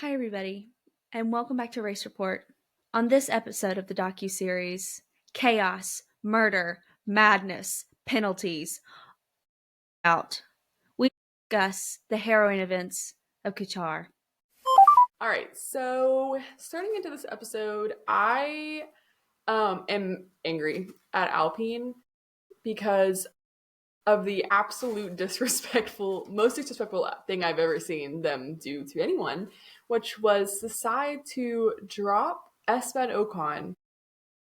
Hi, everybody, and welcome back to Race Report. On this episode of the docu-series, Chaos, Murder, Madness, Penalties, out, we discuss the harrowing events of Qatar. All right, so starting into this episode, I am angry at Alpine because of the absolute most disrespectful thing I've ever seen them do to anyone, which was decide to drop Esteban Ocon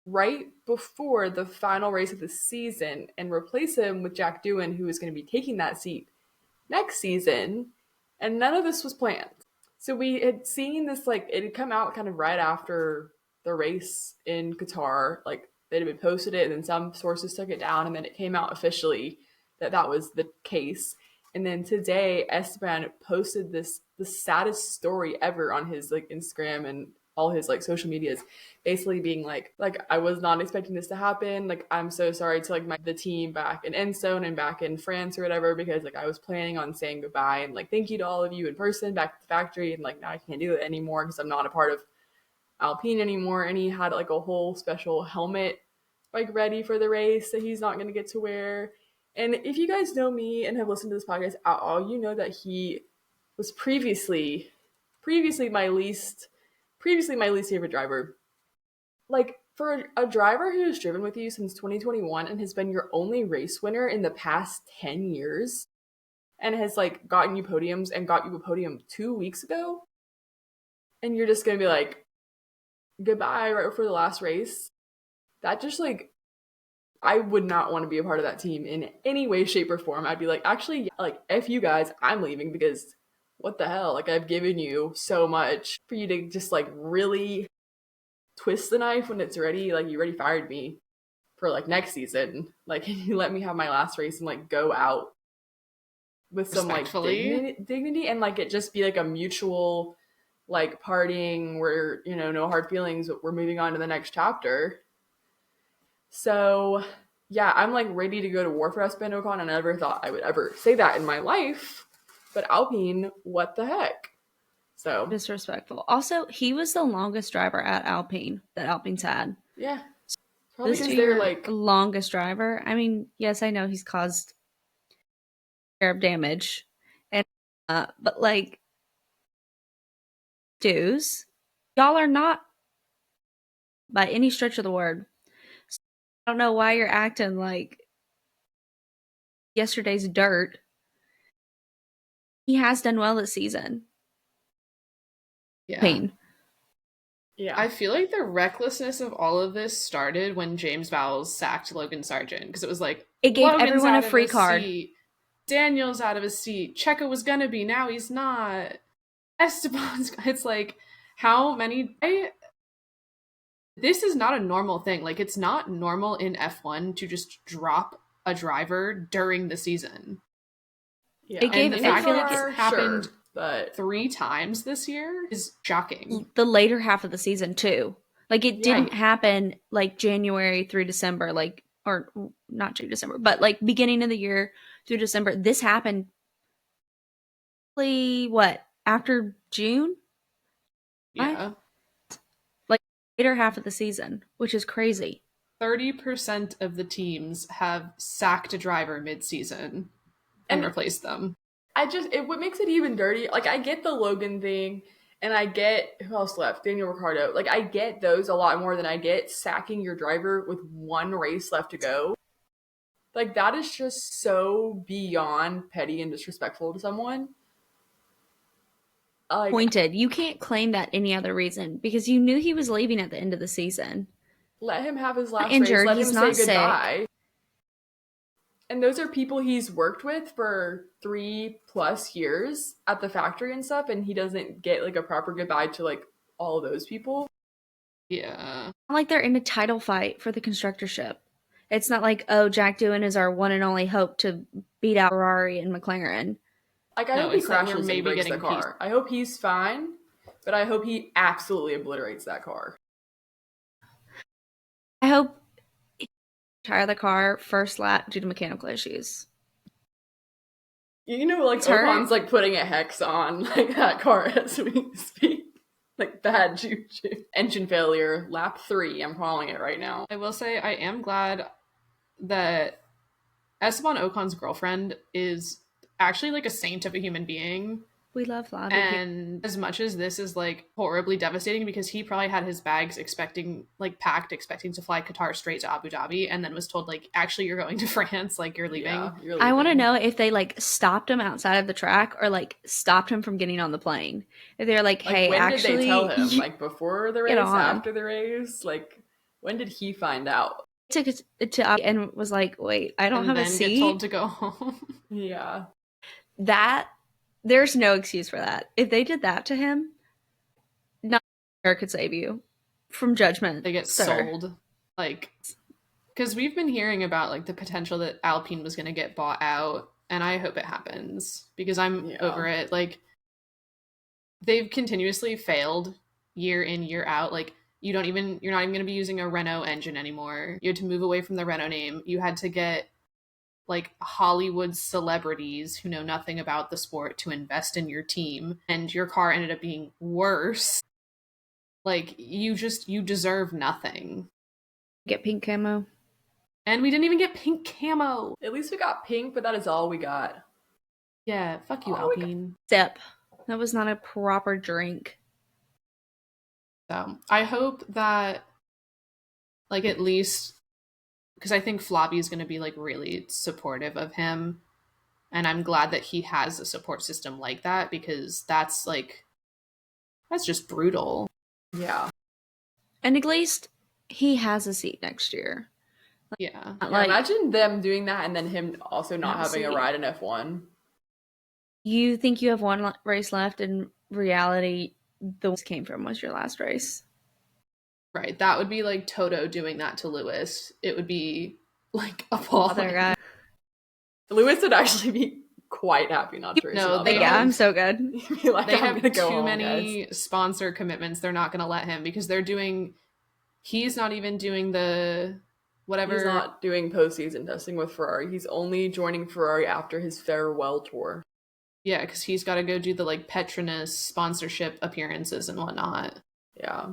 right before the final race of the season and replace him with Jack Doohan, who is going to be taking that seat next season. And none of this was planned. So we had seen this, like, it had come out kind of right after the race in Qatar. Like, they had been posted it, and then some sources took it down, and then it came out officially that that was the case. And then today, Esteban posted the saddest story ever on his like Instagram and all his like social medias, basically being like I was not expecting this to happen. Like, I'm so sorry to like the team back in Enstone and back in France or whatever, because like I was planning on saying goodbye and like thank you to all of you in person back at the factory, and like now I can't do it anymore because I'm not a part of Alpine anymore. And he had like a whole special helmet like ready for the race that he's not going to get to wear. And if you guys know me and have listened to this podcast at all, you know that he was previously my least favorite driver. Like, for a driver who has driven with you since 2021 and has been your only race winner in the past 10 years and has like gotten you podiums and got you a podium 2 weeks ago, and you're just gonna be like goodbye right before the last race, that just like, I would not want to be a part of that team in any way, shape, or form. I'd be like, actually, like, F you guys, I'm leaving, because what the hell? Like, I've given you so much for you to just like really twist the knife when it's ready. Like, you already fired me for like next season. Like, can you let me have my last race and like go out with some like dignity and like it just be like a mutual like partying where, you know, no hard feelings, but we're moving on to the next chapter. So yeah, I'm like ready to go to war for Esteban Ocon. I never thought I would ever say that in my life, but Alpine, what the heck? So Disrespectful. Also, he was the longest driver at Alpine that Alpine's had. yeah, probably This because is they're your like longest driver. I mean, yes, I know he's caused fair of damage, and but like, dudes, y'all are not by any stretch of the word. So I don't know why you're acting like yesterday's dirt. He has done well this season. Yeah. Pain. yeah. I feel like the recklessness of all of this started when James Vowles sacked Logan Sargent, because it was like, It gave Logan's everyone out a of free his card. seat, Daniel's out of his seat, Checo was gonna be, now he's not, Esteban's, it's like, how many, this is not a normal thing. Like, it's not normal in F1 to just drop a driver during the season. Yeah. It gave, And the I fact feel that like it's happened sure, but 3 times this year is shocking. the later half of the season too. Like, it didn't Right. happen like January through December, like, or not through December, but like beginning of the year through December. This happened what, after June? Yeah. Like, later half of the season, which is crazy. 30% of the teams have sacked a driver mid-season and replaced them. What makes it even dirty, like, I get the Logan thing, and I get, who else left? Daniel Ricciardo. Like, I get those a lot more than I get sacking your driver with one race left to go. Like, that is just so beyond petty and disrespectful to someone. Like, Pointed. You can't claim that any other reason because you knew he was leaving at the end of the season. let him have his last Injured, race. Let he's him not say sick. goodbye. And those are people he's worked with for 3+ years at the factory and stuff, and he doesn't get like a proper goodbye to like all of those people. Yeah. Not like they're in a title fight for the constructorship. It's not like, oh, Jack Doohan is our one and only hope to beat out Ferrari and McLaren. Like, I No, hope he it's that we're crashes and maybe breaks the getting car. I hope he's fine, but I hope he absolutely obliterates that car. I hope he tire the car first lap due to mechanical issues. You know, like, It's hurt. Ocon's like putting a hex on like that car as we speak. Like bad juju. Engine failure, lap 3. I'm calling it right now. I will say I am glad that Esteban Ocon's girlfriend is actually like a saint of a human being. We love Lavi. And as much as this is like horribly devastating, because he probably had his bags packed, expecting to fly Qatar straight to Abu Dhabi, and then was told like, actually, you're going to France, like you're leaving. Yeah, you're leaving. I want to know if they like stopped him outside of the track or like stopped him from getting on the plane. If they're like, hey, when actually, did they tell him? Like before the race, get on. after the race? Like when did he find out? Took it to and was like, wait, I don't And have a then seat. get told to go home. Yeah. That there's no excuse for that. If they did that to him, nothing could save you from judgment. They get sold, like, because we've been hearing about like the potential that Alpine was going to get bought out, and I hope it happens because I'm over it. Like, they've continuously failed year in, year out. Like, you're not even going to be using a Renault engine anymore. You had to move away from the Renault name. You had to get like Hollywood celebrities who know nothing about the sport to invest in your team, and your car ended up being worse. Like, you deserve nothing. Get pink camo. And we didn't even get pink camo. At least we got pink, but that is all we got. Yeah, fuck you, Alpine. Sip. That was not a proper drink. So I hope that, like, at least, because I think Floppy is going to be like really supportive of him, and I'm glad that he has a support system like that, because that's just brutal. Yeah. And at least he has a seat next year. Yeah. Like, imagine them doing that and then him also not having a Absolutely. ride in F1. You think you have one race left, in reality, the one came from was your last race. Right. That would be like Toto doing that to Lewis. It would be like appalling. Other guy. Lewis would actually be quite happy not to race. No, I'm so good. Like, they have too home, many sponsor commitments. They're not going to let him, because he's not even doing the whatever. He's not doing postseason testing with Ferrari. He's only joining Ferrari after his farewell tour. Yeah, because he's got to go do the like Petronas sponsorship appearances and whatnot. Yeah.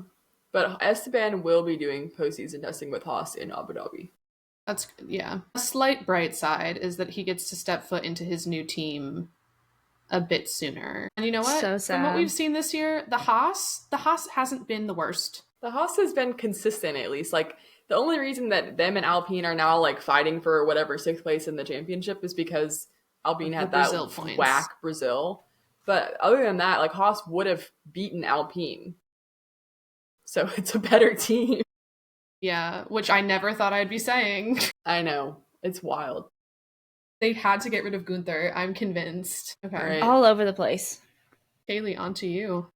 But Esteban will be doing postseason testing with Haas in Abu Dhabi. That's good, yeah. A slight bright side is that he gets to step foot into his new team a bit sooner. And you know what? So sad. From what we've seen this year, the Haas hasn't been the worst. The Haas has been consistent, at least. Like, the only reason that them and Alpine are now like fighting for whatever 6th place in the championship is because Alpine had that whack Brazil. But other than that, like, Haas would have beaten Alpine. So it's a better team. Yeah, which I never thought I'd be saying. I know. It's wild. They had to get rid of Gunther. I'm convinced. Okay. Right. All over the place. Kaylee, on to you.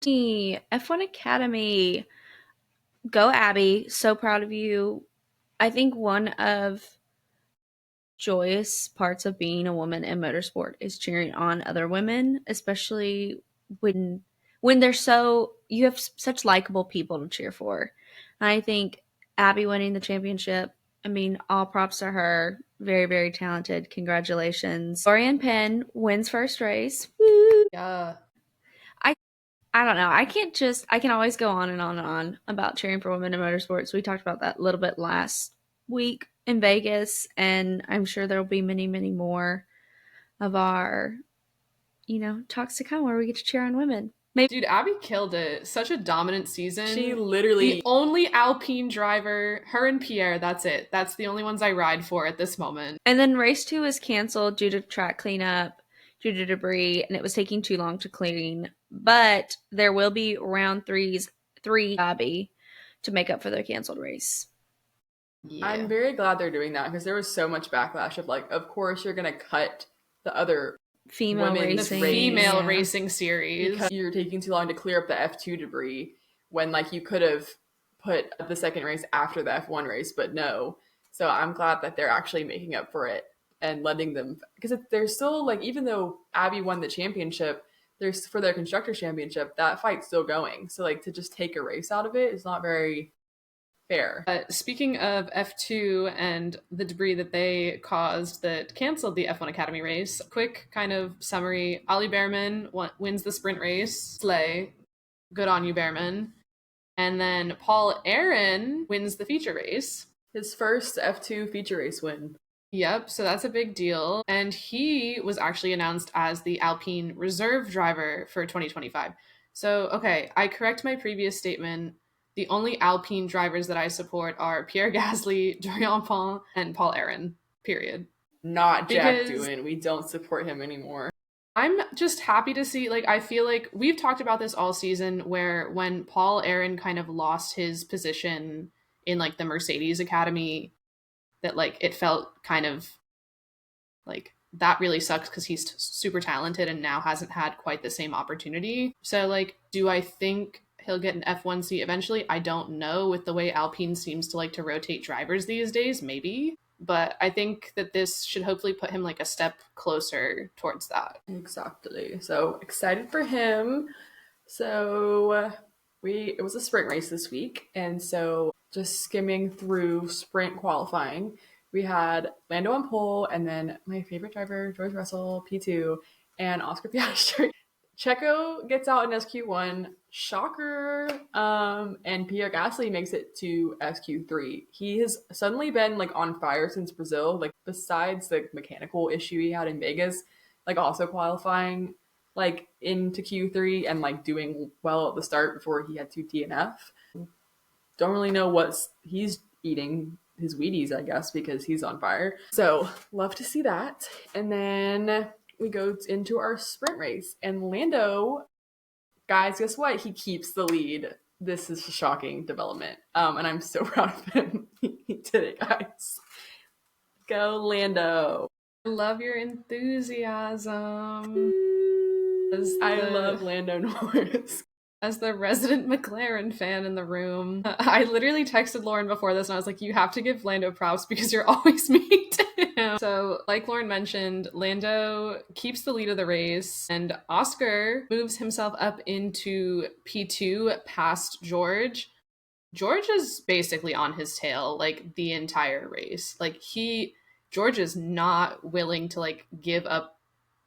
F1 Academy. Go, Abby. So proud of you. I think one of joyous parts of being a woman in motorsport is cheering on other women, especially when you have such likable people to cheer for. And I think Abby winning the championship, I mean, all props to her. Very, very talented. Congratulations. Dorian Penn wins first race. Woo! Yeah. I don't know. I can always go on and on and on about cheering for women in motorsports. We talked about that a little bit last week in Vegas, and I'm sure there'll be many, many more of our, talks to come where we get to cheer on women. Maybe. Dude, Abby killed it. Such a dominant season. She literally... The only Alpine driver, her and Pierre, that's it. That's the only ones I ride for at this moment. And then race 2 was canceled due to track cleanup, due to debris, and it was taking too long to clean. But there will be round 3 Abby to make up for the canceled race. Yeah. I'm very glad they're doing that, because there was so much backlash of like, of course you're going to cut the other female racing series because you're taking too long to clear up the F2 debris, when like you could have put the second race after the F1 race, but no. So I'm glad that they're actually making up for it and letting them, because there's still like, even though Abby won the championship, there's for their constructor championship, that fight's still going. So like to just take a race out of it is not very fair. Speaking of F2 and the debris that they caused that canceled the F1 Academy race, quick kind of summary. Ollie Behrman wins the sprint race. Slay. Good on you, Behrman. And then Paul Aaron wins the feature race. His first F2 feature race win. Yep, so that's a big deal. And he was actually announced as the Alpine reserve driver for 2025. So, okay, I correct my previous statement. The only Alpine drivers that I support are Pierre Gasly, Dorian Pont, and Paul Aaron, period. Not Jack Doohan. We don't support him anymore. I'm just happy to see, like, I feel like we've talked about this all season where when Paul Aaron kind of lost his position in, like, the Mercedes Academy, that, like, it felt kind of like that really sucks because he's super talented and now hasn't had quite the same opportunity. So, like, do I think he'll get an F1 seat eventually? I don't know. With the way Alpine seems to like to rotate drivers these days, maybe. But I think that this should hopefully put him like a step closer towards that. Exactly. So excited for him. So it was a sprint race this week. And so just skimming through sprint qualifying, we had Lando on pole, and then my favorite driver, George Russell, P2, and Oscar Piastri. Checo gets out in SQ1, shocker, and Pierre Gasly makes it to SQ3. He has suddenly been like on fire since Brazil, like besides the mechanical issue he had in Vegas, like also qualifying like into Q3 and like doing well at the start before he had to DNF. Don't really know what he's eating, his Wheaties, I guess, because he's on fire. So love to see that. And then we go into our sprint race, and Lando, guys, guess what? He keeps the lead. This is a shocking development. And I'm so proud of him. He did it, guys. Go, Lando. I love your enthusiasm. I love Lando Norris. As the resident McLaren fan in the room, I literally texted Lauren before this and I was like, you have to give Lando props because you're always mean to him. So, like Lauren mentioned, Lando keeps the lead of the race and Oscar moves himself up into P2 past George. George is basically on his tail like the entire race. Like George is not willing to like give up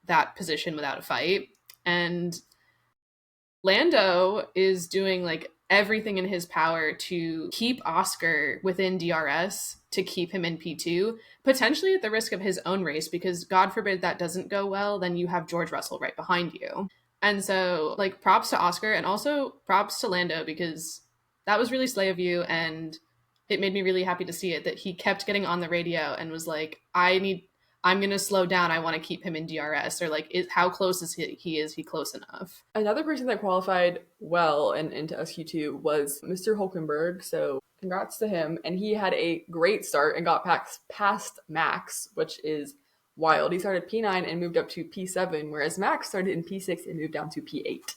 that position without a fight. And Lando is doing like everything in his power to keep Oscar within DRS, to keep him in P2, potentially at the risk of his own race, because God forbid that doesn't go well, then you have George Russell right behind you. And so, like, props to Oscar and also props to Lando, because that was really slay of you, and it made me really happy to see it, that he kept getting on the radio and was like, I'm going to slow down. I want to keep him in DRS. Or like, how close is he? Is he close enough? Another person that qualified well and into SQ2 was Mr. Hulkenberg. So congrats to him. And he had a great start and got past Max, which is wild. He started P9 and moved up to P7, whereas Max started in P6 and moved down to P8.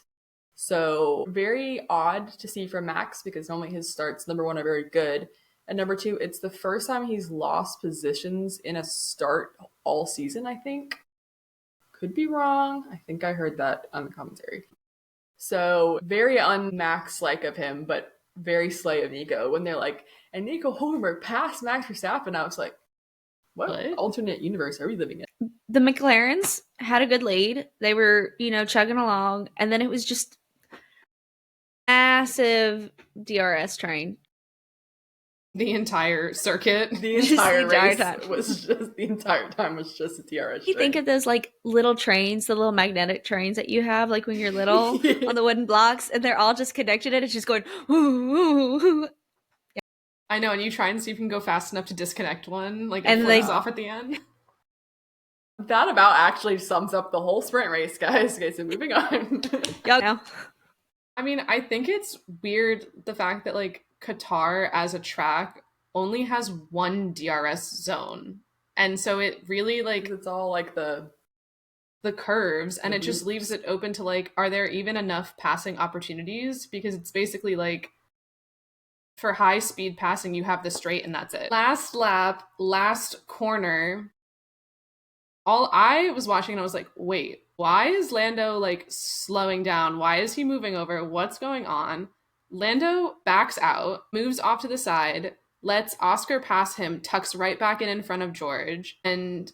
So very odd to see from Max, because normally his starts, number one, are very good. And number two, it's the first time he's lost positions in a start all season, I think. Could be wrong. I think I heard that on the commentary. So very un-Max-like of him, but very slay of Nico. When they're like, and Nico Hulkenberg passed Max Verstappen, I was like, what alternate universe are we living in? The McLarens had a good lead. They were, chugging along. And then it was just massive DRS train. The entire circuit. The entire race was just, the entire time was just a DRS. You think of those like little trains, the little magnetic trains that you have like when you're little on the wooden blocks, and they're all just connected and it's just going ooh. Yeah. I know, and you try and see if you can go fast enough to disconnect one, like, and they off at the end. That about actually sums up the whole sprint race, guys. Okay, so moving on. Yeah. I mean, I think it's weird the fact that like Qatar as a track only has one DRS zone, and so it really like it's all like the curves, and it just leaves it open to like, are there even enough passing opportunities? Because it's basically like, for high speed passing you have the straight and that's it. Last lap, last corner, all I was watching and I was like, wait, why is Lando like slowing down? Why is he moving over? What's going on? Lando backs out, moves off to the side, lets Oscar pass him, tucks right back in front of George, and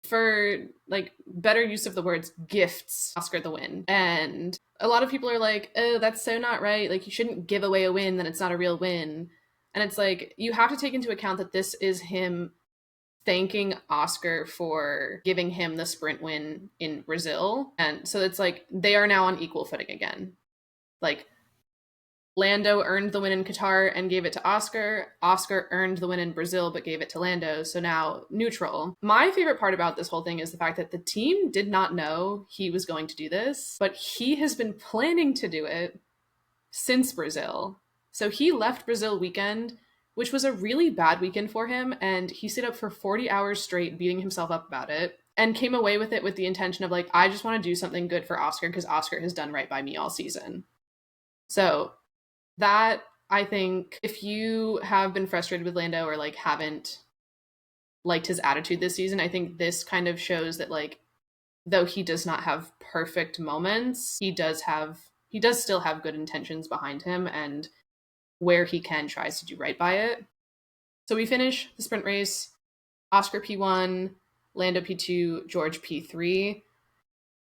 for like better use of the words, gifts Oscar the win. And a lot of people are like, oh, that's so not right. Like, you shouldn't give away a win, then it's not a real win. And it's like, you have to take into account that this is him thanking Oscar for giving him the sprint win in Brazil. And so it's like, they are now on equal footing again. Like, Lando earned the win in Qatar and gave it to Oscar. Oscar earned the win in Brazil but gave it to Lando, so now neutral. My favorite part about this whole thing is the fact that the team did not know he was going to do this, but he has been planning to do it since Brazil. So he left Brazil weekend, which was a really bad weekend for him, and he stayed up for 40 hours straight beating himself up about it, and came away with it with the intention of like, I just want to do something good for Oscar because Oscar has done right by me all season. So that, I think, if you have been frustrated with Lando or like haven't liked his attitude this season, I think this kind of shows that like, though he does not have perfect moments, he does still have good intentions behind him, and where he can tries to do right by it. So we finish the sprint race, Oscar P1, Lando P2, George P3.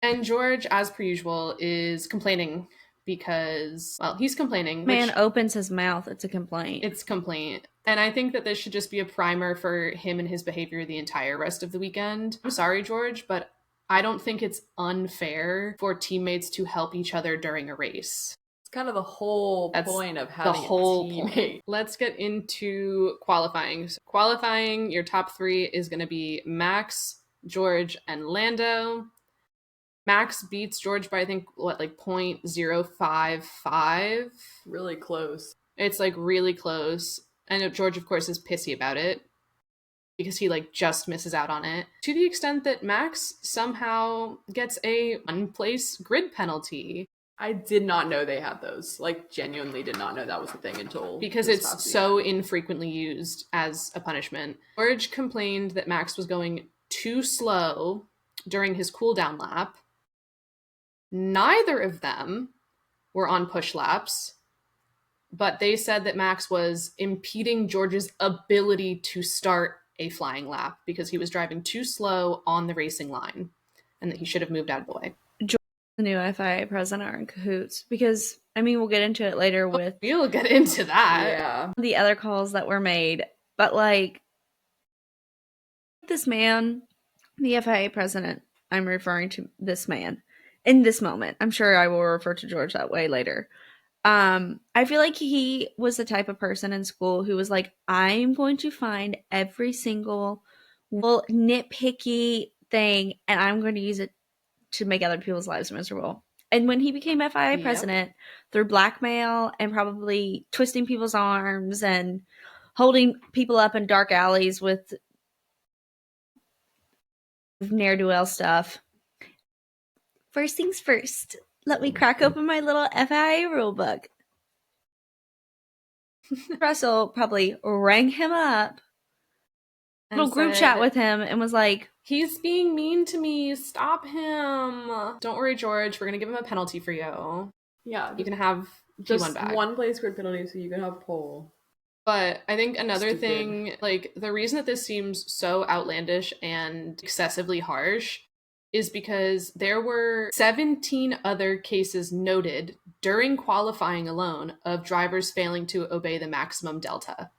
And George, as per usual, is complaining because, well, he's complaining. Man opens his mouth, it's a complaint. It's complaint. And I think that this should just be a primer for him and his behavior the entire rest of the weekend. I'm sorry, George, but I don't think it's unfair for teammates to help each other during a race. It's kind of the whole point of having a teammate. Let's get into qualifying. So qualifying, your top three is going to be Max, George, and Lando. Max beats George by, I think, what, like 0.055? Really close. It's like really close. And George, of course, is pissy about it because he like just misses out on it, to the extent that Max somehow gets a one-place grid penalty. I did not know they had those. Like, genuinely did not know that was a thing until... Because it's so infrequently used as a punishment. George complained that Max was going too slow during his cooldown lap. Neither of them were on push laps, but they said that Max was impeding George's ability to start a flying lap because he was driving too slow on the racing line and that he should have moved out of the way. George, the new FIA president, are in cahoots because, I mean, we'll get into it later with... We'll get into that. Yeah. The other calls that were made, but like, this man, the FIA president, I'm referring to this man in this moment. I'm sure I will refer to George that way later. I feel like he was the type of person in school who was like, I'm going to find every single little nitpicky thing and I'm going to use it to make other people's lives miserable. And when he became FIA president, through blackmail and probably twisting people's arms and holding people up in dark alleys with ne'er-do-well stuff. First things first, let me crack open my little FIA rulebook. Russell probably rang him up, little group chat with him, and was like, he's being mean to me, stop him. Don't worry, George, we're going to give him a penalty for you. Yeah. You can have just P1 back. One place grid penalty so you can have pole. But I think another thing, like, the reason that this seems so outlandish and excessively harsh is because there were 17 other cases noted during qualifying alone of drivers failing to obey the maximum delta.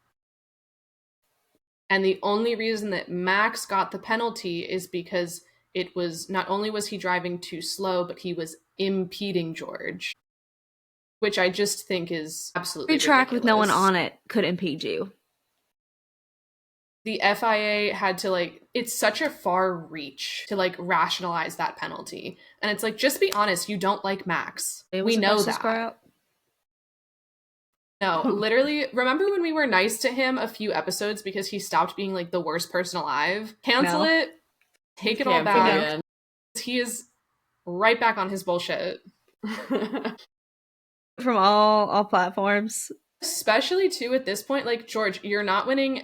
And the only reason that Max got the penalty is because it was, not only was he driving too slow, but he was impeding George, which I just think is absolutely ridiculous. Track with no one on it could impede you. The FIA had to, like, it's such a far reach to, like, rationalize that penalty. And it's like, just be honest, you don't like Max. We know that. No, literally, remember when we were nice to him a few episodes because he stopped being, like, the worst person alive? Cancel it. Take it all back. He is right back on his bullshit. From all platforms. Especially, too, at this point, like, George, you're not winning...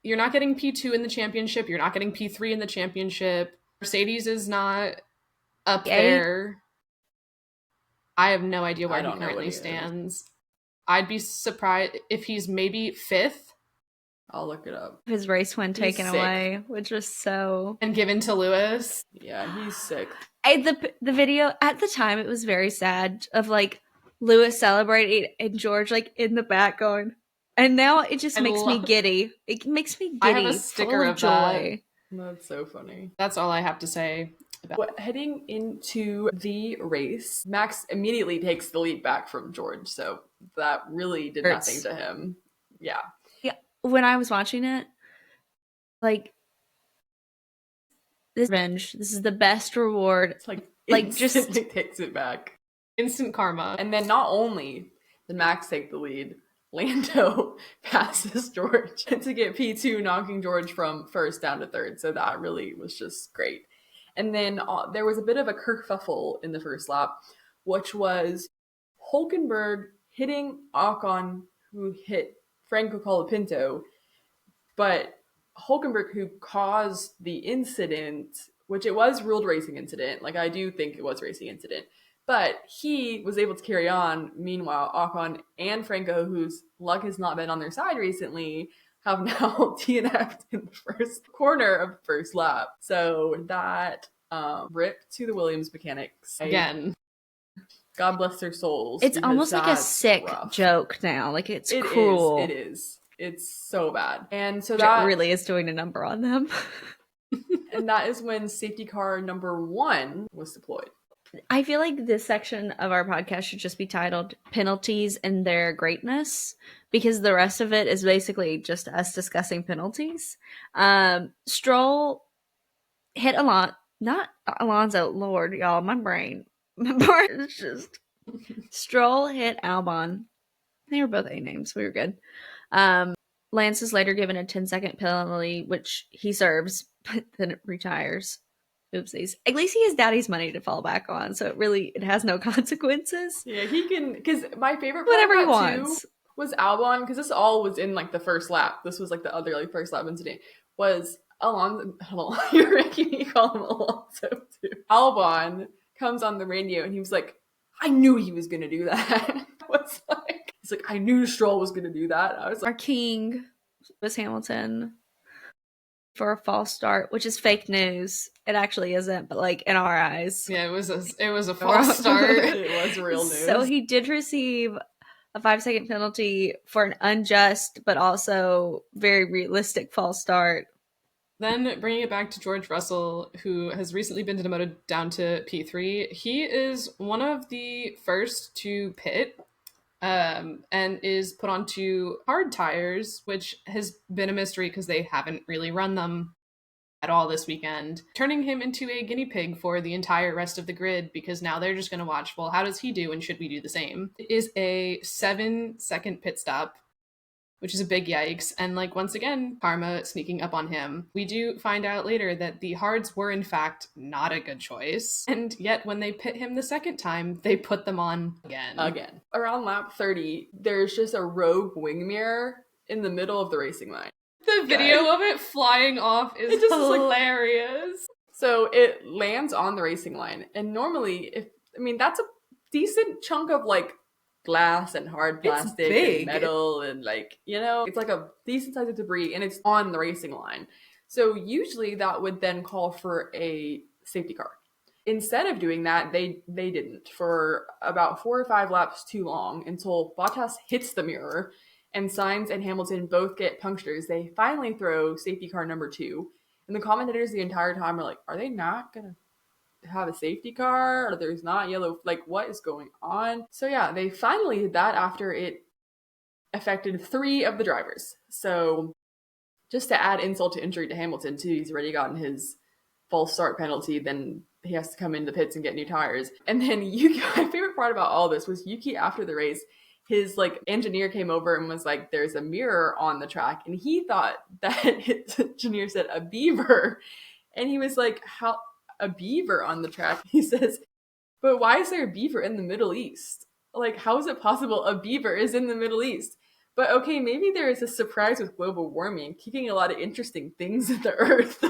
You're not getting P2 in the championship. You're not getting P3 in the championship. Mercedes is not up there. I have no idea where he currently stands. I'd be surprised if he's maybe 5th. I'll look it up. His race win taken away, which was so... And given to Lewis. Yeah, he's sick. The video, at the time, it was very sad of, like, Lewis celebrating and George, like, in the back going... And now it just makes me giddy. It makes me giddy. I have a sticker of joy. That's so funny. That's all I have to say about it. Heading into the race, Max immediately takes the lead back from George, so that really did nothing to him. Yeah. When I was watching it, like, this revenge, this is the best reward. It's like just takes it back. Instant karma. And then not only did Max take the lead, Lando passes George to get P2, knocking George from first down to third. So that really was just great. And then there was a bit of a kerfuffle in the first lap, which was Hülkenberg hitting Ocon, who hit Franco Colapinto, but Hülkenberg, who caused the incident, which it was ruled racing incident. Like, I do think it was racing incident. But he was able to carry on. Meanwhile, Ocon and Franco, whose luck has not been on their side recently, have now DNF'd in the first corner of the first lap. So that rip to the Williams mechanics. Again. God bless their souls. It's almost like a sick joke now. Like, it's cruel. It is. It's so bad. And so that really is doing a number on them. And that is when safety car number 1 was deployed. I feel like this section of our podcast should just be titled Penalties and Their Greatness, because the rest of it is basically just us discussing penalties. Stroll hit not Alonso. Lord, y'all, my brain is just... Stroll hit Albon. They were both A names. We were good. Lance is later given a 10-second penalty, which he serves, but then it retires. Oopsies. At least he has daddy's money to fall back on, so it has no consequences. Yeah, he can, because my favorite part whatever he wants too was Albon, because this all was in like the first lap. This was like the other like first lap incident. Was Alonso? You're making me call him Alonso too. Albon comes on the radio and he was like, "I knew he was gonna do that." He's like, "I knew Stroll was gonna do that." I was like, our king was Hamilton for a false start, which is fake news. It actually isn't, but like in our eyes, yeah, it was a false start. It was real news. So he did receive a 5-second penalty for an unjust but also very realistic false start. Then bringing it back to George Russell, who has recently been demoted down to P3. He is one of the first to pit. And is put onto hard tires, which has been a mystery because they haven't really run them at all this weekend, turning him into a guinea pig for the entire rest of the grid, because now they're just going to watch, well, how does he do and should we do the same? It is a 7-second pit stop, which is a big yikes. And like, once again, karma sneaking up on him. We do find out later that the hards were in fact not a good choice. And yet when they pit him the second time, they put them on again. Around lap 30, there's just a rogue wing mirror in the middle of the racing line. The video of it flying off is just hilarious. So it lands on the racing line. And normally, that's a decent chunk of like glass and hard plastic and metal and like, it's like a decent size of debris and it's on the racing line. So usually that would then call for a safety car. Instead of doing that, they didn't for about 4 or 5 laps too long until Bottas hits the mirror and Sainz and Hamilton both get punctures. They finally throw safety car number 2. And the commentators the entire time are like, are they not going to have a safety car, or there's not yellow, like what is going on? So yeah, they finally did that after it affected 3 of the drivers. So just to add insult to injury to Hamilton too, he's already gotten his false start penalty, then he has to come in the pits and get new tires. And then Yuki, my favorite part about all this was Yuki after the race, his like engineer came over and was like, there's a mirror on the track, and he thought that his engineer said a beaver, and he was like, how a beaver on the track? He says, but why is there a beaver in the Middle East? Like, how is it possible a beaver is in the Middle East? But okay, maybe there is a surprise with global warming, kicking a lot of interesting things at the earth.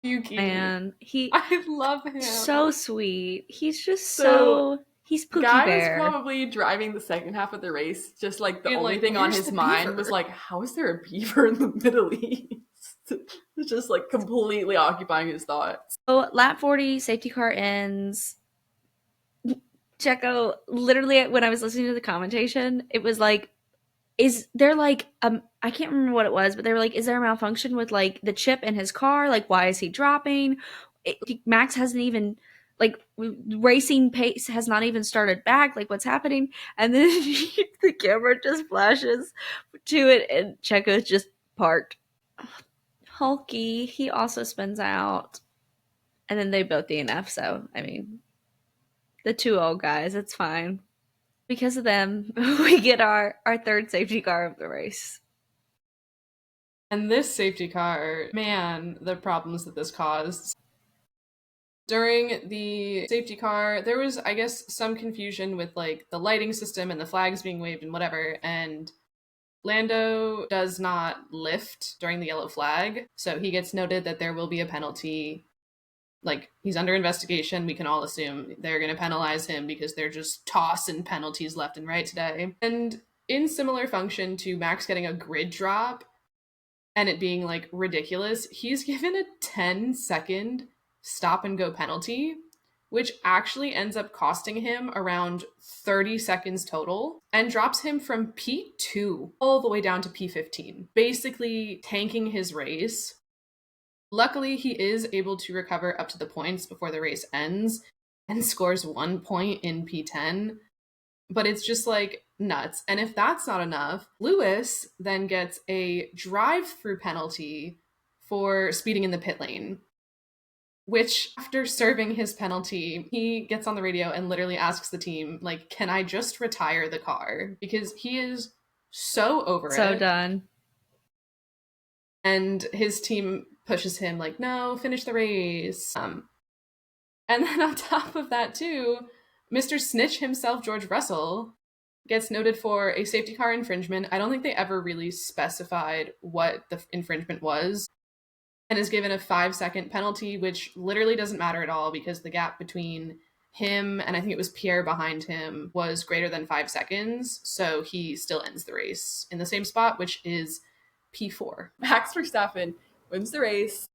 Yuki. And I love him. So sweet. He's just so He's Pookie Guy Bear. was probably driving the second half of the race, just like the Being only like, thing on "Where's his the mind beaver?" was like, how is there a beaver in the Middle East? It's just like completely occupying his thoughts. So lap 40, safety car ends. Checo, literally, when I was listening to the commentation, it was like, is there like I can't remember what it was, but they were like, is there a malfunction with like the chip in his car? Like, why is he dropping? Max hasn't even like racing pace has not even started back. Like, what's happening? And then the camera just flashes to it, and Checo's just parked. Hulky, he also spins out, and then they both DNF. So I mean, the two old guys, it's fine. Because of them, we get our third safety car of the race. And this safety car, man, the problems that this caused. During the safety car, there was, I guess, some confusion with like the lighting system and the flags being waved and whatever. And Lando does not lift during the yellow flag. So he gets noted that there will be a penalty. Like, he's under investigation. We can all assume they're going to penalize him because they're just tossing penalties left and right today. And in similar function to Max getting a grid drop and it being like ridiculous, he's given a 10-second stop and go penalty, which actually ends up costing him around 30 seconds total and drops him from P2 all the way down to P15, basically tanking his race. Luckily, he is able to recover up to the points before the race ends and scores 1 point in P10. But it's just like nuts. And if that's not enough, Lewis then gets a drive-through penalty for speeding in the pit lane, which after serving his penalty, he gets on the radio and literally asks the team, like, can I just retire the car? Because he is so over it. So done. And his team pushes him like, no, finish the race. And then on top of that too, Mr. Snitch himself, George Russell, gets noted for a safety car infringement. I don't think they ever really specified what the infringement was, and is given a 5-second penalty, which literally doesn't matter at all because the gap between him and I think it was Pierre behind him was greater than 5 seconds. So he still ends the race in the same spot, which is P4. Max Verstappen wins the race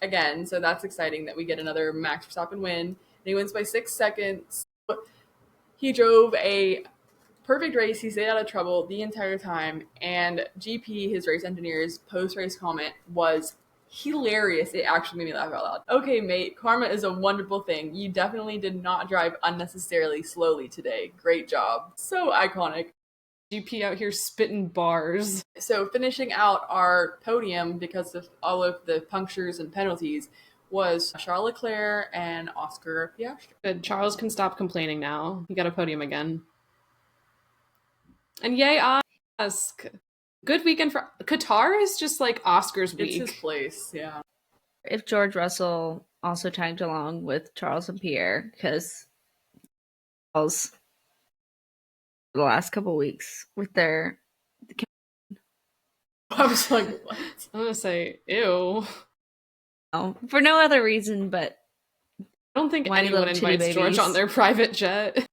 again, so that's exciting that we get another Max Verstappen win. And he wins by 6 seconds. He drove a perfect race. He stayed out of trouble the entire time. And GP, his race engineer's post-race comment was hilarious. It actually made me laugh out loud. Okay, mate, karma is a wonderful thing. You definitely did not drive unnecessarily slowly today. Great job. So iconic. GP out here spitting bars. So finishing out our podium because of all of the punctures and penalties was Charles Leclerc and Oscar Piastri. Good. Charles can stop complaining now. He got a podium again. And yay, Oscar. Good weekend for Qatar is just like Oscar's week. It's his place, yeah. If George Russell also tagged along with Charles and Pierre, because Charles the last couple weeks with their I was like, what? I'm gonna say, ew. For no other reason, but I don't think whiny anyone little chitty invites George babies. on their private jet.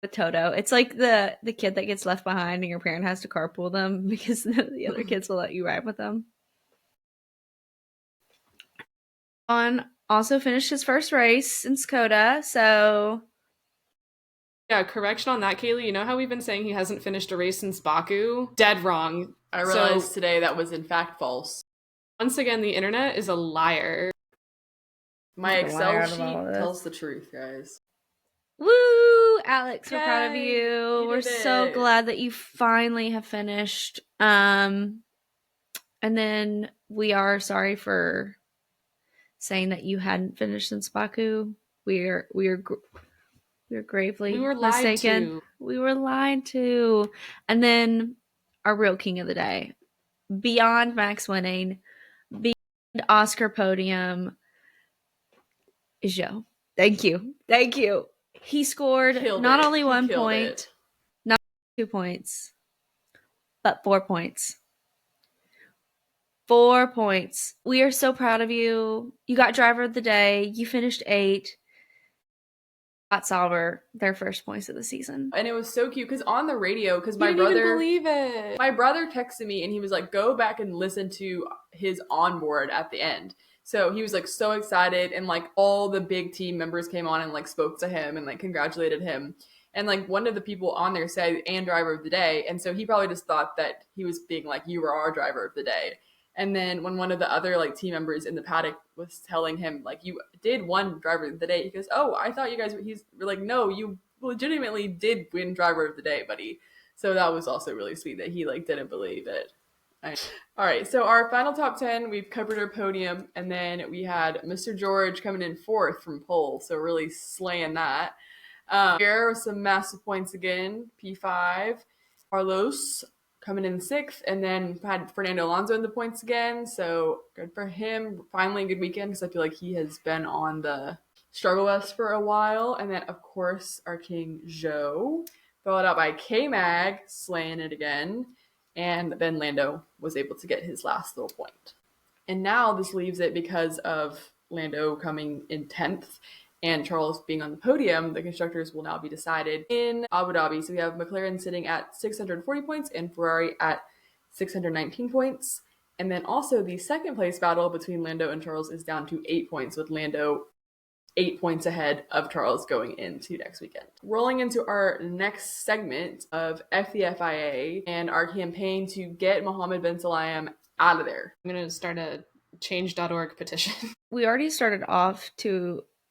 With Toto, it's like the kid that gets left behind and your parent has to carpool them because the other kids will let you ride with them. On also finished his first race in Skoda, so Yeah, correction on that, Kaylee. You know how we've been saying he hasn't finished a race since Baku? Dead wrong. I realized today that was in fact false. Once again, the internet is a liar. My He's a liar Excel out of sheet all of this. tells the truth, guys. woo, Alex, we're Yay, proud of you. you We're did so it. glad that you finally have finished. And then we are sorry for saying that you hadn't finished since Baku. We're gravely We were lied mistaken. to. We were lied to. And then our real king of the day, beyond Max winning, beyond Oscar podium, is Zhou. Thank you. He scored Killed not it. only He 1 killed point, it. not 2 points, but 4 points. 4 points. We are so proud of you. You got driver of the day. You finished 8th. got Sauber their first points of the season. And it was so cute because on the radio, because my brother didn't believe it. My brother texted me and he was like, go back and listen to his onboard at the end. So he was like so excited, and like all the big team members came on and like spoke to him and like congratulated him. And like one of the people on there said, and driver of the day. And so he probably just thought that he was being like, you were our driver of the day. And then when one of the other like team members in the paddock was telling him like, you did won driver of the day, he goes, oh, I thought you guys were like, no, you legitimately did win driver of the day, buddy. So that was also really sweet that he like didn't believe it. All right, so our final top 10, we've covered our podium, and then we had Mr. George coming in 4th from pole, so really slaying that. Here with some massive points again, P5. Carlos coming in 6th, and then had Fernando Alonso in the points again, so good for him. Finally a good weekend, because I feel like he has been on the struggle bus for a while. And then, of course, our king, Zhou, followed out by K-Mag, slaying it again. And then Lando was able to get his last little point. And now this leaves it, because of Lando coming in 10th and Charles being on the podium, the constructors will now be decided in Abu Dhabi. So we have McLaren sitting at 640 points and Ferrari at 619 points. And then also the second place battle between Lando and Charles is down to 8 points, with Lando 8 points ahead of Charles going into next weekend. Rolling into our next segment of F the FIA and our campaign to get Mohammed bin Sulayem out of there. I'm going to start a change.org petition. We already started off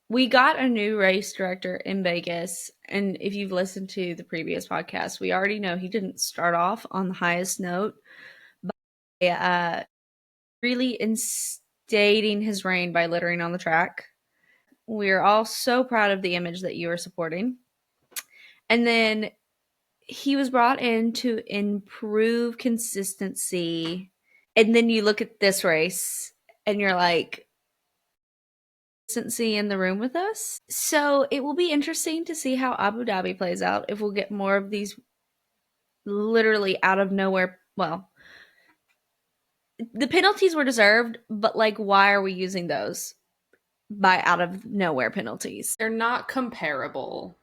we got a new race director in Vegas, and if you've listened to the previous podcast, we already know he didn't start off on the highest note by really instating his reign by littering on the track. We're all so proud of the image that you are supporting. And then he was brought in to improve consistency. And then you look at this race and you're like, consistency in the room with us. So it will be interesting to see how Abu Dhabi plays out, if we'll get more of these literally out of nowhere. Well, the penalties were deserved, but like, why are we using those by out of nowhere penalties? They're not comparable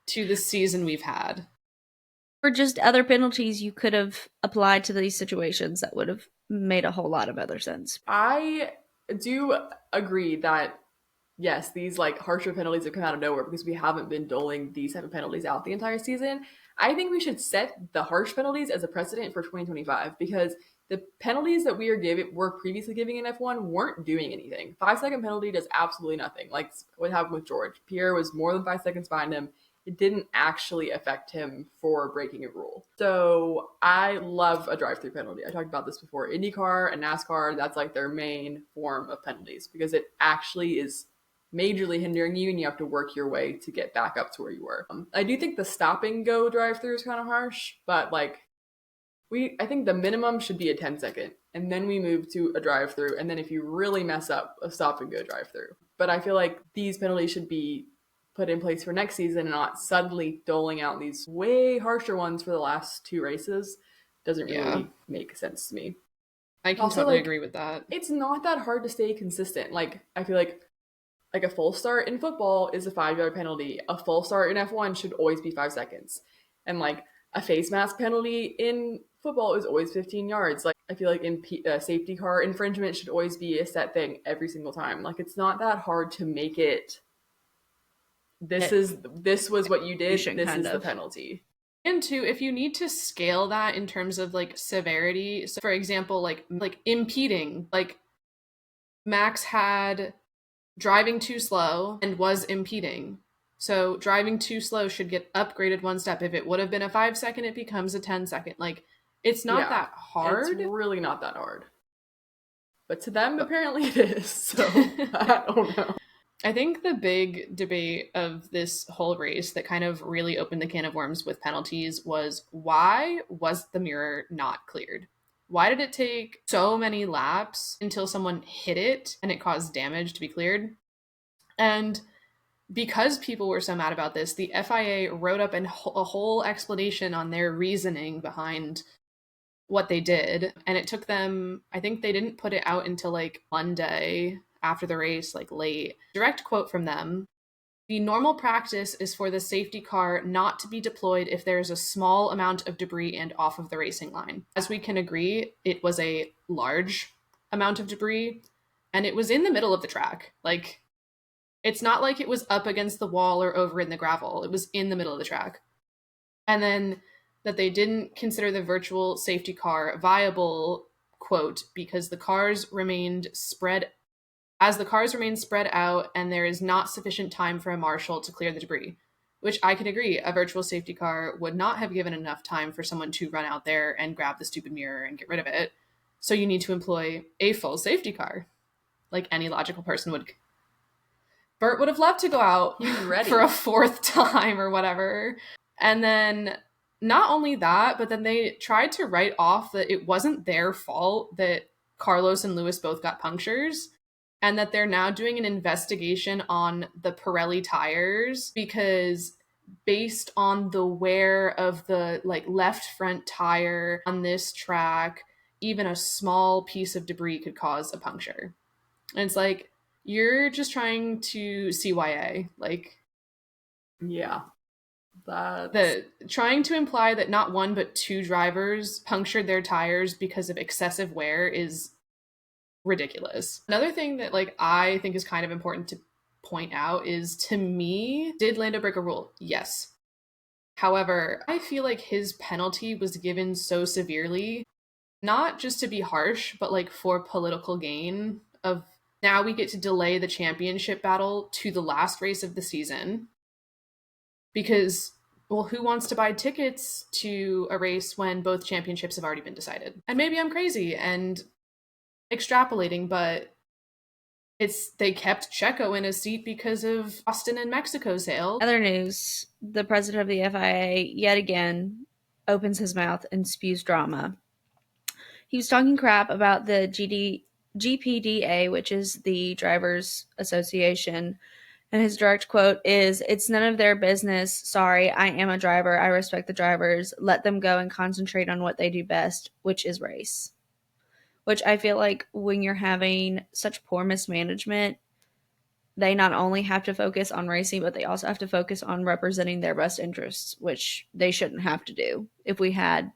to the season we've had. Or just other penalties you could have applied to these situations that would have made a whole lot of other sense. I do agree that yes, these like harsher penalties have come out of nowhere, because we haven't been doling these type of penalties out the entire season. I think we should set the harsh penalties as a precedent for 2025, because the penalties that we're previously giving in F1 weren't doing anything. 5-second penalty does absolutely nothing. Like what happened with George. Pierre was more than 5 seconds behind him. It didn't actually affect him for breaking a rule. So I love a drive-through penalty. I talked about this before. IndyCar and NASCAR, that's like their main form of penalties, because it actually is majorly hindering you, and you have to work your way to get back up to where you were. I do think the stop and go drive-through is kind of harsh, but like I think the minimum should be a 10-second, and then we move to a drive-through, and then if you really mess up, a stop and go drive-through. But I feel like these penalties should be put in place for next season, and not suddenly doling out these way harsher ones for the last 2 races. Doesn't really make sense to me. I can also, totally agree with that. It's not that hard to stay consistent. Like I feel like a full start in football is a 5-yard penalty. A full start in F1 should always be 5 seconds. And like a face mask penalty in football is always 15 yards. Like I feel like in safety car infringement should always be a set thing every single time. Like it's not that hard to make it. This was what you did. This is the penalty. And two, if you need to scale that in terms of like severity, so for example, like impeding, like Max had driving too slow and was impeding. So driving too slow should get upgraded 1 step. If it would have been a 5-second, it becomes a 10-second. Like it's not that hard. It's really not that hard. But to them, apparently it is. So I don't know. I think the big debate of this whole race that kind of really opened the can of worms with penalties was, why was the mirror not cleared? Why did it take so many laps until someone hit it and it caused damage to be cleared? And because people were so mad about this, the FIA wrote up a whole explanation on their reasoning behind what they did. And it took them, I think they didn't put it out until like Monday after the race, like late. Direct quote from them: The normal practice is for the safety car not to be deployed if there is a small amount of debris and off of the racing line. As we can agree, it was a large amount of debris, and it was in the middle of the track. Like, it's not like it was up against the wall or over in the gravel. It was in the middle of the track. And then that they didn't consider the virtual safety car viable, quote, because the cars remained spread out and there is not sufficient time for a marshal to clear the debris, which I can agree. A virtual safety car would not have given enough time for someone to run out there and grab the stupid mirror and get rid of it. So you need to employ a full safety car, like any logical person would. Bert would have loved to go out for a fourth time or whatever. And then not only that, but then they tried to write off that it wasn't their fault that Carlos and Lewis both got punctures, and that they're now doing an investigation on the Pirelli tires because based on the wear of the left front tire on this track, even a small piece of debris could cause a puncture. And it's like, you're just trying to CYA. Yeah. Trying to imply that not one but two drivers punctured their tires because of excessive wear is ridiculous. Another thing that I think is kind of important to point out is, to me, did Lando break a rule? Yes. However, I feel like his penalty was given so severely, not just to be harsh, but for political gain of now we get to delay the championship battle to the last race of the season. Because, well, who wants to buy tickets to a race when both championships have already been decided? And maybe I'm crazy and extrapolating, but they kept Checo in a seat because of Austin and Mexico sale. Other news, the president of the FIA yet again opens his mouth and spews drama. He was talking crap about the GPDA, which is the Drivers Association, and his direct quote is, "It's none of their business. Sorry, I am a driver. I respect the drivers. Let them go and concentrate on what they do best, which is race." Which I feel like when you're having such poor mismanagement, they not only have to focus on racing, but they also have to focus on representing their best interests, which they shouldn't have to do if we had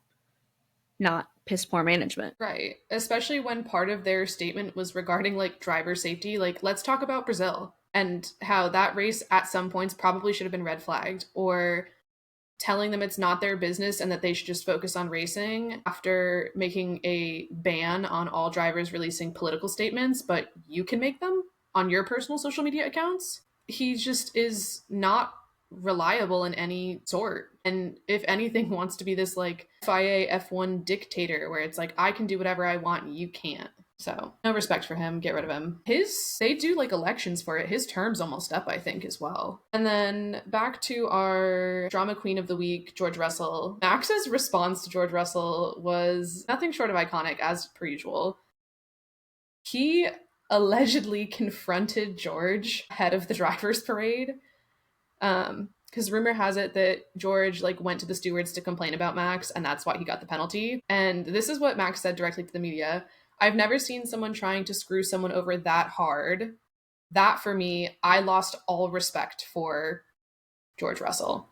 not piss poor management. Right. Especially when part of their statement was regarding driver safety. Let's talk about Brazil and how that race at some points probably should have been red flagged, or telling them it's not their business and that they should just focus on racing after making a ban on all drivers releasing political statements, but you can make them on your personal social media accounts. He just is not reliable in any sort. And if anything, wants to be this FIA F1 dictator where it's I can do whatever I want and you can't. So no respect for him. Get rid of him. They do elections for it. His term's almost up, I think, as well. And then back to our drama queen of the week, George Russell. Max's response to George Russell was nothing short of iconic, as per usual. He allegedly confronted George ahead of the driver's parade. Because rumor has it that George went to the stewards to complain about Max, and that's why he got the penalty. And this is what Max said directly to the media: "I've never seen someone trying to screw someone over that hard. That, for me, I lost all respect for George Russell."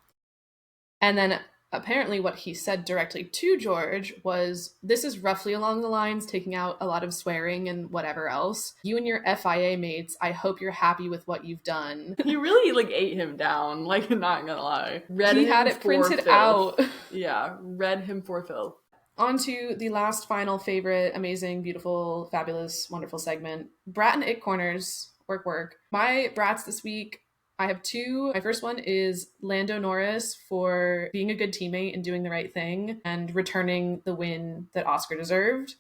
And then apparently what he said directly to George was, this is roughly along the lines, taking out a lot of swearing and whatever else: "You and your FIA mates, I hope you're happy with what you've done." He really ate him down, not gonna lie. He had it printed out. Yeah, read him for filth. On to the last, final, favorite, amazing, beautiful, fabulous, wonderful segment, Brat and It Corners. Work. My brats this week, I have two. My first one is Lando Norris for being a good teammate and doing the right thing and returning the win that Oscar deserved.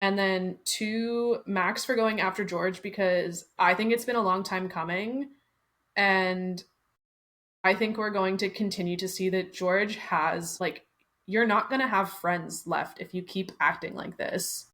And then two, Max for going after George, because I think it's been a long time coming. And I think we're going to continue to see that George has, you're not going to have friends left if you keep acting like this.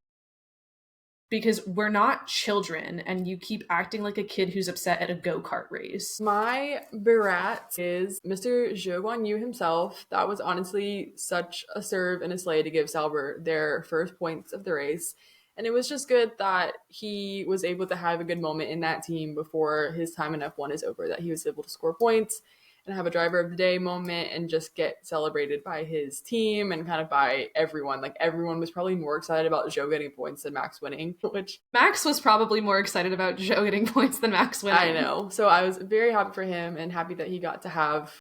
Because we're not children and you keep acting like a kid who's upset at a go-kart race. My barat is Mr. Zhou himself. That was honestly such a serve and a slay to give Sauber their first points of the race. And it was just good that he was able to have a good moment in that team before his time in F1 is over, that he was able to score points and have a driver of the day moment and just get celebrated by his team and kind of by everyone. Like, everyone was probably more excited about Zhou getting points than Max winning, which Max was probably more excited about Zhou getting points than Max winning. I know. So I was very happy for him and happy that he got to have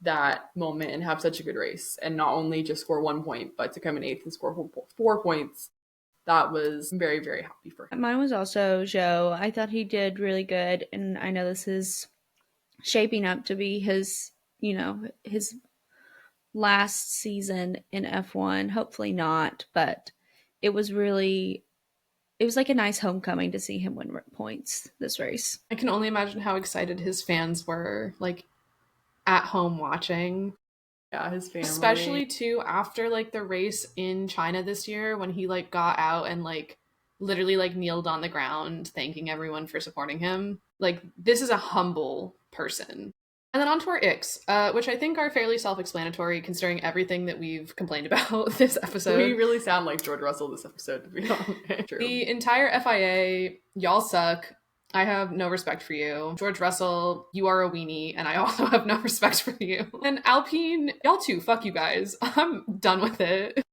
that moment and have such a good race and not only just score 1 point, but to come in 8th and score 4 points. That was very, very happy for him. Mine was also Zhou. I thought he did really good, and I know this is shaping up to be his, his last season in F1. Hopefully not, but it was like a nice homecoming to see him win points this race. I can only imagine how excited his fans were, like, at home watching. Yeah, his family. Especially, too, after, like, the race in China this year when he, like, got out and, like, literally, like, kneeled on the ground thanking everyone for supporting him. Like, this is a humble person. And then on to our icks, which I think are fairly self-explanatory considering everything that we've complained about this episode. We really sound like George Russell this episode, to be honest. True. The entire FIA, y'all suck. I have no respect for you. George Russell, you are a weenie, and I also have no respect for you. And Alpine, y'all too, fuck you guys. I'm done with it.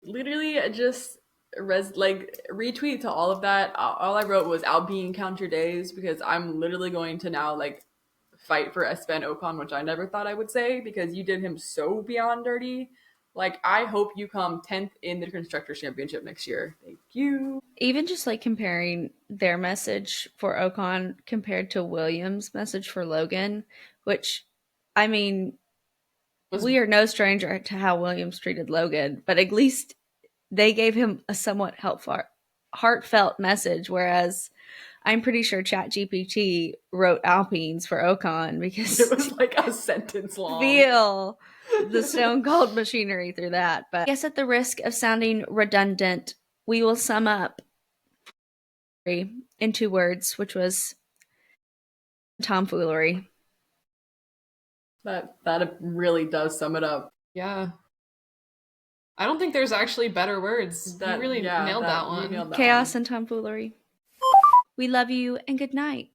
Literally just retweet to all of that. All I wrote was Alpine count your days, because I'm literally going to now like fight for Esteban Ocon, which I never thought I would say, because you did him so beyond dirty. Like, I hope you come 10th in the Constructors' Championship next year. Thank you. Even just like comparing their message for Ocon compared to Williams' message for Logan, which, I mean, we are no stranger to how Williams treated Logan, but at least they gave him a somewhat heartfelt message, whereas I'm pretty sure ChatGPT wrote Alpines for Ocon because it was like a sentence long. Feel the stone cold machinery through that. But I guess at the risk of sounding redundant, we will sum up in 2 words, which was tomfoolery. That really does sum it up. Yeah. I don't think there's actually better words. You really nailed that one. Chaos and tomfoolery. We love you and good night.